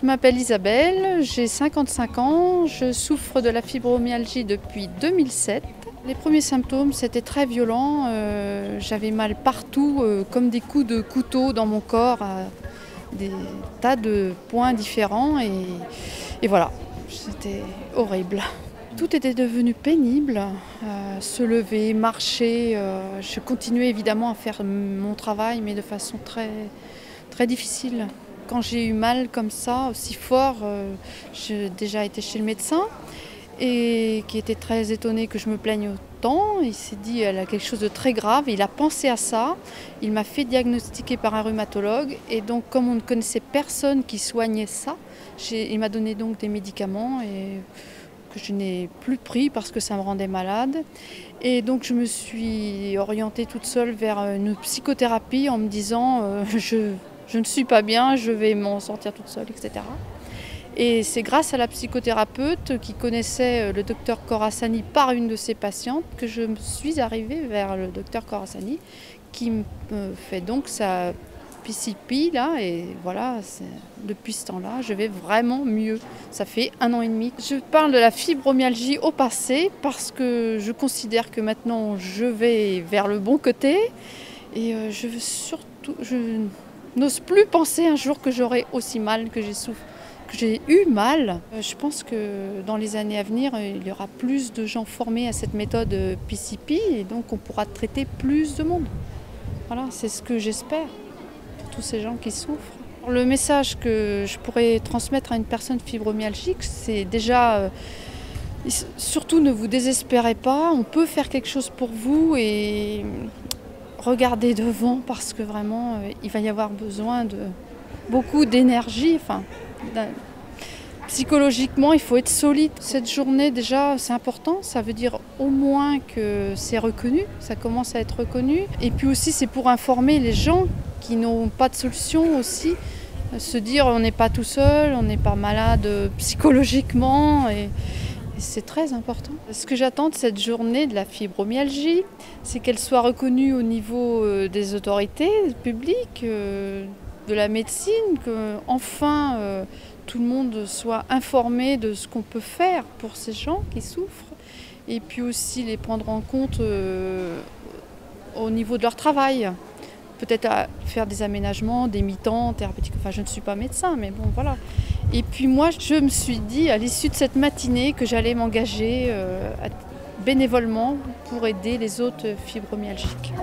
m'appelle Isabelle, j'ai 55 ans, je souffre de la fibromyalgie depuis 2007. Les premiers symptômes, c'était très violent, j'avais mal partout, comme des coups de couteau dans mon corps, à des tas de points différents et voilà, c'était horrible. Tout était devenu pénible, se lever, marcher, je continuais évidemment à faire mon travail mais de façon très, très difficile. Quand j'ai eu mal comme ça, aussi fort, j'ai déjà été chez le médecin et qui était très étonné que je me plaigne autant. Il s'est dit elle a quelque chose de très grave, il a pensé à ça, il m'a fait diagnostiquer par un rhumatologue et donc comme on ne connaissait personne qui soignait ça, il m'a donné donc des médicaments et que je n'ai plus pris parce que ça me rendait malade. Et donc je me suis orientée toute seule vers une psychothérapie en me disant je ne suis pas bien, je vais m'en sortir toute seule, etc. Et c'est grâce à la psychothérapeute qui connaissait le docteur Corassani par une de ses patientes que je me suis arrivée vers le docteur Corassani qui me fait donc sa PCP là et voilà, depuis ce temps-là, je vais vraiment mieux. Ça fait 1 an et demi. Je parle de la fibromyalgie au passé parce que je considère que maintenant je vais vers le bon côté et je n'ose plus penser un jour que j'aurai aussi mal que j'ai eu mal. Je pense que dans les années à venir, il y aura plus de gens formés à cette méthode PCP et donc on pourra traiter plus de monde. Voilà, c'est ce que j'espère pour tous ces gens qui souffrent. Le message que je pourrais transmettre à une personne fibromyalgique, c'est déjà surtout ne vous désespérez pas, on peut faire quelque chose pour vous et regardez devant parce que vraiment il va y avoir besoin de beaucoup d'énergie. Psychologiquement, il faut être solide. Cette journée, déjà, c'est important. Ça veut dire au moins que c'est reconnu, ça commence à être reconnu. Et puis aussi, c'est pour informer les gens qui n'ont pas de solution aussi. Se dire, on n'est pas tout seul, on n'est pas malade psychologiquement. Et c'est très important. Ce que j'attends de cette journée de la fibromyalgie, c'est qu'elle soit reconnue au niveau des autorités publiques, de la médecine, qu'enfin tout le monde soit informé de ce qu'on peut faire pour ces gens qui souffrent et puis aussi les prendre en compte au niveau de leur travail. Peut-être à faire des aménagements, des mi-temps thérapeutiques. Enfin, je ne suis pas médecin, mais bon, voilà. Et puis moi, je me suis dit à l'issue de cette matinée que j'allais m'engager bénévolement pour aider les autres fibromyalgiques.